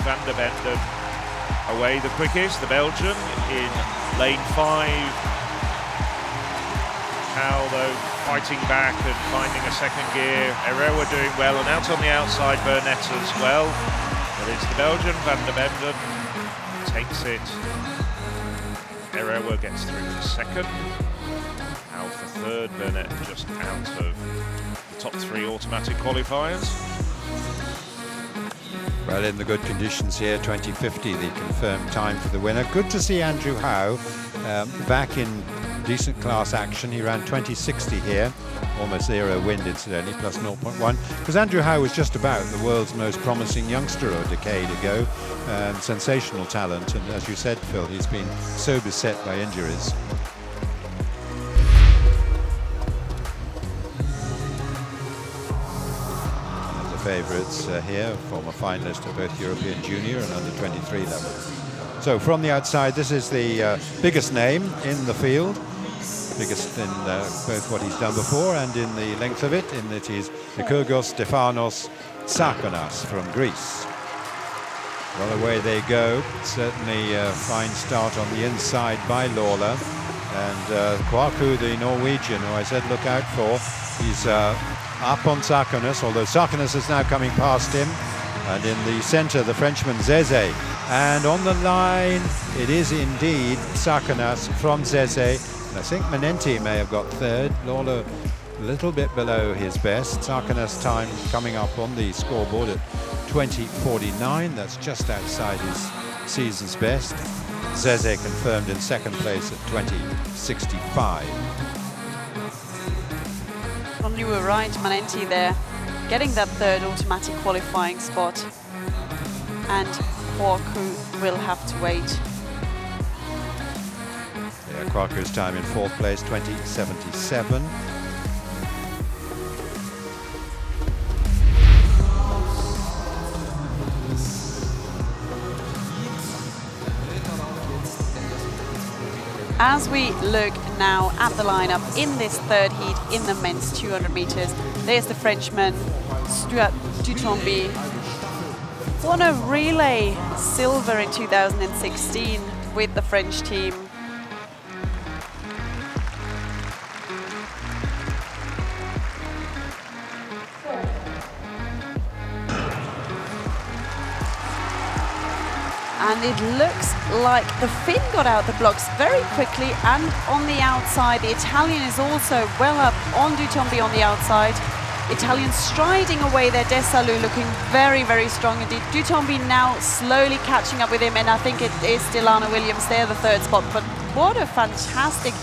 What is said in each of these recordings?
van der Benden away the quickest, the Belgian in lane 5. How though fighting back and finding a second gear. Erewa doing well, and out on the outside Burnett as well. But it's the Belgian, van der Benden takes it. Erewa gets through to second. Out for third, Burnett just out of the top 3 automatic qualifiers. Well, in the good conditions here, 20:50, the confirmed time for the winner. Good to see Andrew Howe back in decent class action. He ran 20:60 here, almost 0 wind incidentally, plus 0.1, because Andrew Howe was just about the world's most promising youngster a decade ago, sensational talent, and as you said, Phil, he's been so beset by injuries. Favourites here, former finalist at both European Junior and under 23 level. So from the outside, this is the biggest name in the field, biggest in both what he's done before and in the length of it, in that he's Nikogos Stefanos Tsakonas from Greece. Well, away they go. Certainly a fine start on the inside by Lawler, and Kouakou, the Norwegian, who I said look out for, he's up on Tsakonas, although Tsakonas is now coming past him, and in the centre the Frenchman Zeze, and on the line it is indeed Tsakonas from Zeze. I think Manenti may have got third, Lawler a little bit below his best. Tsakonas' time coming up on the scoreboard at 20:49, that's just outside his season's best. Zeze confirmed in second place at 20:65. You were right, Manenti there, getting that third automatic qualifying spot, and Kouakou will have to wait. Yeah, Kouakou's time in fourth place, 20:77. As we look now at the lineup in this third heat in the men's 200 meters, there's the Frenchman Stuart Dutombi. Won a relay silver in 2016 with the French team. And it looks like the Finn got out the blocks very quickly, and on the outside the Italian is also well up on Dutombi on the outside. Italian striding away there, Desalu looking very, very strong indeed. Dutombi now slowly catching up with him, and I think it is Delano Williams there, the third spot. But what a fantastic,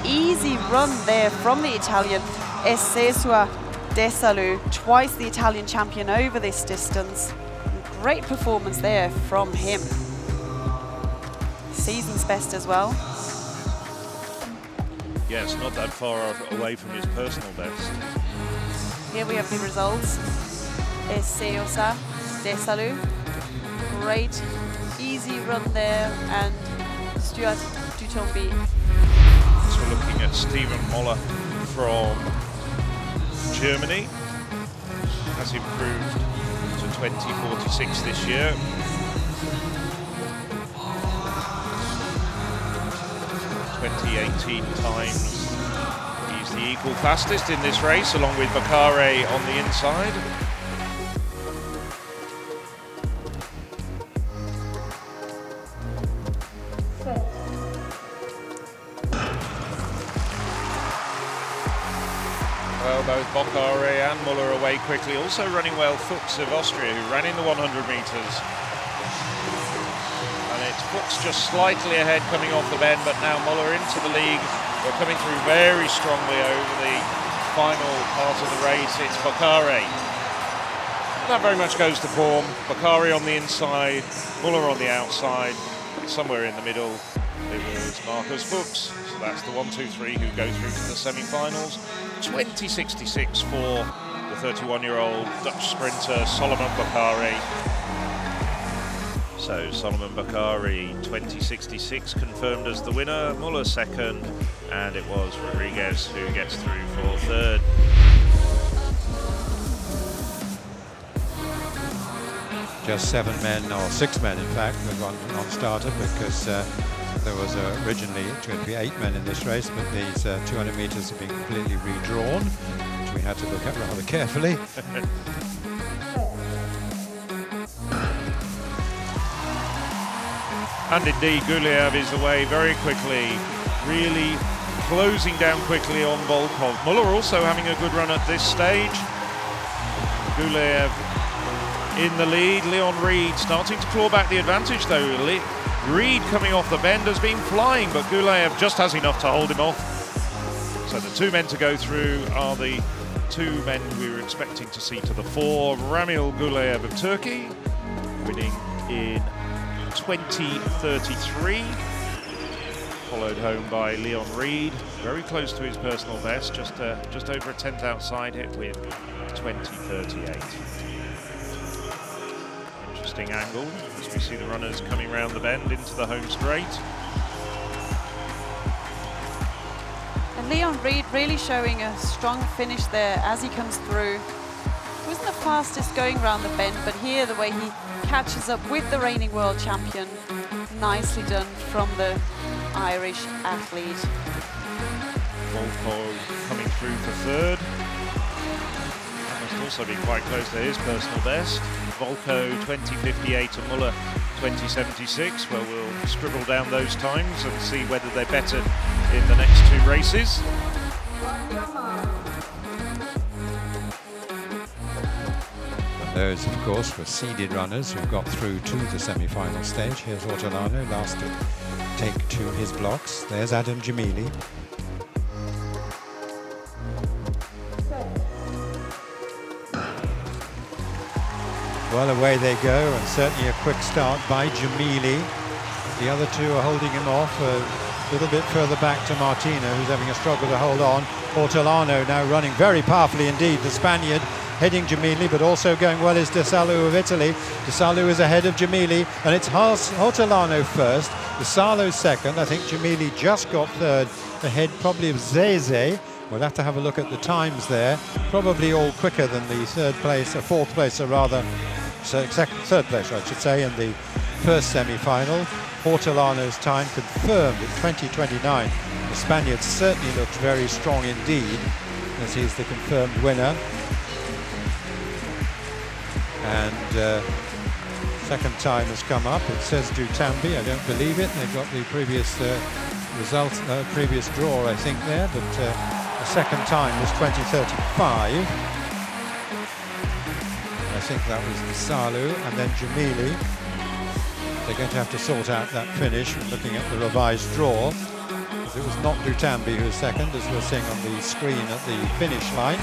easy run there from the Italian. Esesua Desalu, twice the Italian champion over this distance. Great performance there from him. Season's best as well. Yes, not that far away from his personal best. Here we have the results. Esesua Desalu, great easy run there, and Stuart Dutombi. So we're looking at Stephen Moller from Germany. Has improved to 20:46 this year. 2018 times. He's the equal fastest in this race, along with Bakare on the inside. Well, both Bakare and Muller away quickly. Also running well, Fuchs of Austria, who ran in the 100 metres. And it's Fuchs just slightly ahead coming off the bend, but now Muller into the lead. They're coming through very strongly over the final part of the race. It's Bakare. That very much goes to form. Bakare on the inside, Muller on the outside. Somewhere in the middle, it was Marcus Fuchs. So that's the 1, 2, 3 who go through to the semi-finals. 20:66 for the 31-year-old Dutch sprinter Solomon Bakare. So Solomon Bakare, 20:66, confirmed as the winner. Muller second, and it was Rodriguez who gets through for third. just 7 men, or 6 men in fact, with one non-starter, because there was originally going to be 8 men in this race, but these 200 meters have been completely redrawn, which we had to look at rather carefully. And indeed, Gulayev is away very quickly, really closing down quickly on Volkov. Muller also having a good run at this stage. Gulayev in the lead. Leon Reed starting to claw back the advantage though. Reed coming off the bend has been flying, but Gulayev just has enough to hold him off. So the 2 men to go through are the 2 men we were expecting to see to the fore. Ramil Gulayev of Turkey, winning in 20:33, followed home by Leon Reed, very close to his personal best, just over a 10th outside it with 20:38. Interesting angle as we see the runners coming round the bend into the home straight. And Leon Reed really showing a strong finish there as he comes through. Wasn't the fastest going round the bend, but here the way he catches up with the reigning world champion, nicely done from the Irish athlete. Volkov coming through for 3rd. That must also be quite close to his personal best. Volko 20:58 and Muller 20:76. Well, we'll scribble down those times and see whether they're better in the next 2 races. Those, of course, were seeded runners who got through to the semi-final stage. Here's Ortolano, last to take to his blocks. There's Adam Gemili. Well, away they go, and certainly a quick start by Gemili. The other 2 are holding him off. A little bit further back to Martina, who's having a struggle to hold on. Ortolano now running very powerfully indeed, the Spaniard, heading Gemili, but also going well is De Salou of Italy. De Salou is ahead of Gemili, and it's Ortolano first, De Salou second. I think Gemili just got 3rd, ahead probably of Zeze. We'll have to have a look at the times there. Probably all quicker than the 3rd place, or 4th place, or rather, 3rd place, I should say, in the first semi-final. Ortolano's time confirmed at 20:29. The Spaniard certainly looks very strong indeed, as he's the confirmed winner. And second time has come up. It says Dutambi. I don't believe it. They've got the previous result, previous draw, I think, there. But the second time was 20:35. I think that was Salou, and then Gemili. They're going to have to sort out that finish from looking at the revised draw. It was not Dutambi who was second, as we're seeing on the screen at the finish line.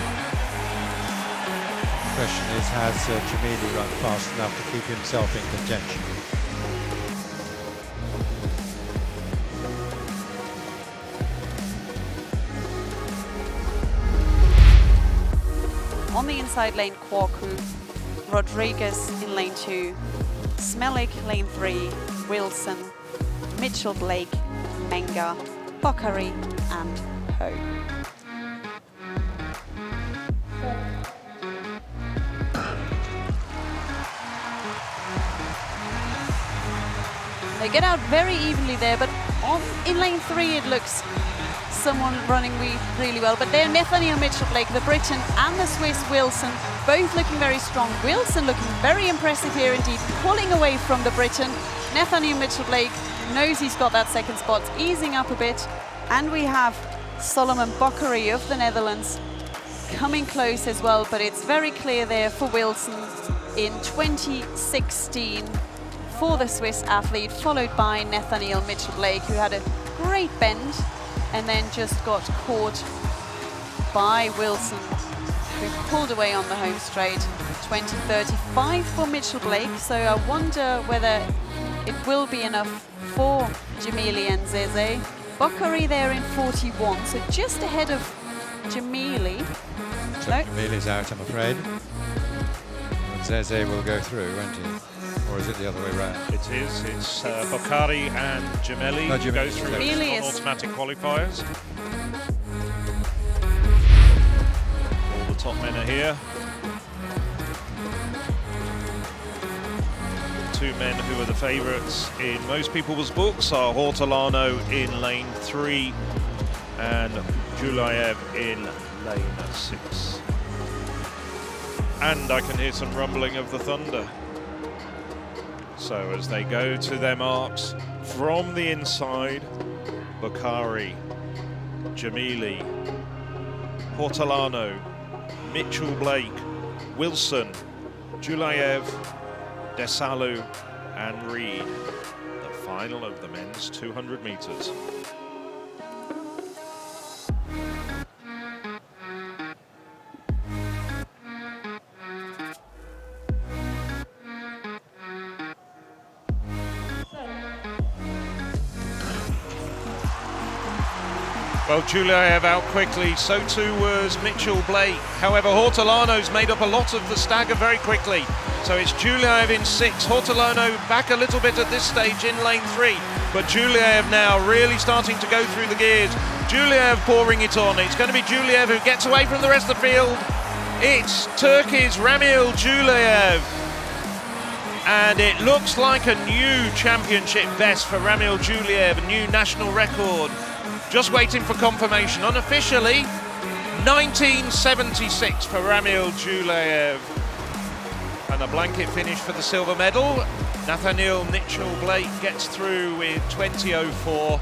The question is, has Gemili run fast enough to keep himself in contention? On the inside lane, Kwoku, Rodriguez in lane 2, Smelik lane 3, Wilson, Mitchell Blake, Menga, Bokhari and Ho. They get out very evenly there, but in lane 3 it looks someone running really well. But there, Nathaniel Mitchell Blake, the Briton, and the Swiss Wilson, both looking very strong. Wilson looking very impressive here indeed, pulling away from the Briton. Nathaniel Mitchell Blake knows he's got that second spot, easing up a bit. And we have Solomon Bokhari of the Netherlands coming close as well, but it's very clear there for Wilson in 2016 for the Swiss athlete, followed by Nathaniel Mitchell Blake, who had a great bend and then just got caught by Wilson, who pulled away on the home straight. 20:35 for Mitchell Blake, so I wonder whether it will be enough for Gemili and Zeze. Bokhari there in 41, so just ahead of Gemili. So no. Gemili's out, I'm afraid. And Zeze will go through, won't he? Or is it the other way around? It is. It's Bokhari and Gemili who go through on automatic qualifiers. All the top men are here. two men who are the favourites in most people's books are Hortolano in lane 3 and Julayev in lane 6. And I can hear some rumbling of the thunder. So as they go to their marks from the inside, Bokhari, Jamili, Hortolano, Mitchell Blake, Wilson, Julayev, Desalu and Reed. The final of the men's 200 metres. Well, Julayev out quickly, so too was Mitchell Blake. However, Hortolano's made up a lot of the stagger very quickly. So it's Julayev in 6, Hortolano back a little bit at this stage in lane 3. But Julayev now really starting to go through the gears. Julayev pouring it on. It's going to be Julayev who gets away from the rest of the field. It's Turkey's Ramil Julayev. And it looks like a new championship best for Ramil Julayev, a new national record. Just waiting for confirmation. Unofficially, 1976 for Ramil Julayev. And a blanket finish for the silver medal. Nathaniel Mitchell Blake gets through with 20.04.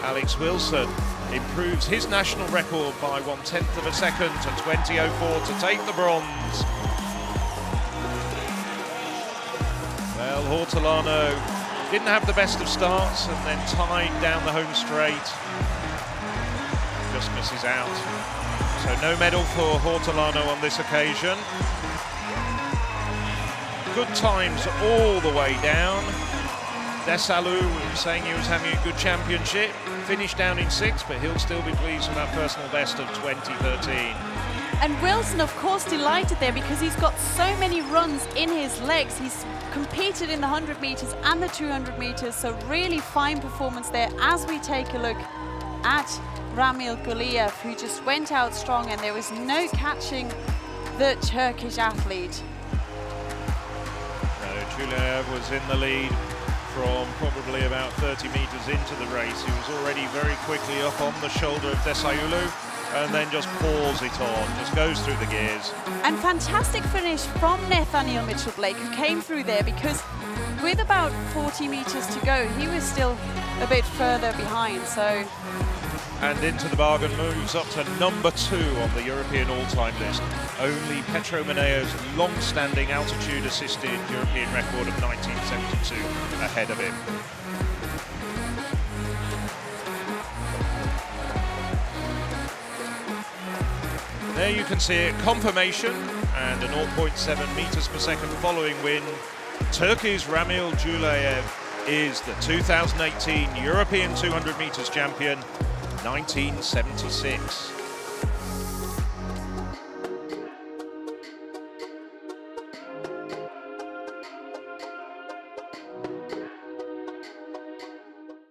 Alex Wilson improves his national record by 1/10 of a second to 20.04 to take the bronze. Well, Hortolano didn't have the best of starts and then tied down the home straight. Just misses out. So no medal for Hortolano on this occasion. Good times all the way down. Desalu was saying he was having a good championship. Finished down in 6, but he'll still be pleased with that personal best of 2013. And Wilson, of course, delighted there because he's got so many runs in his legs. He's competed in the 100 metres and the 200 metres, so really fine performance there as we take a look at Ramil Julayev, who just went out strong and there was no catching the Turkish athlete. No, Julayev was in the lead from probably about 30 metres into the race. He was already very quickly up on the shoulder of Desalu, and then just pours it on, just goes through the gears. And fantastic finish from Nathaniel Mitchell Blake, who came through there because with about 40 metres to go, he was still a bit further behind, so. And into the bargain moves up to number 2 on the European all-time list. Only Petro Maneo's long-standing altitude-assisted European record of 1972 ahead of him. There you can see it, confirmation and a 0.7 meters per second following win. Turkey's Ramil Julayev is the 2018 European 200 meters champion, 1976.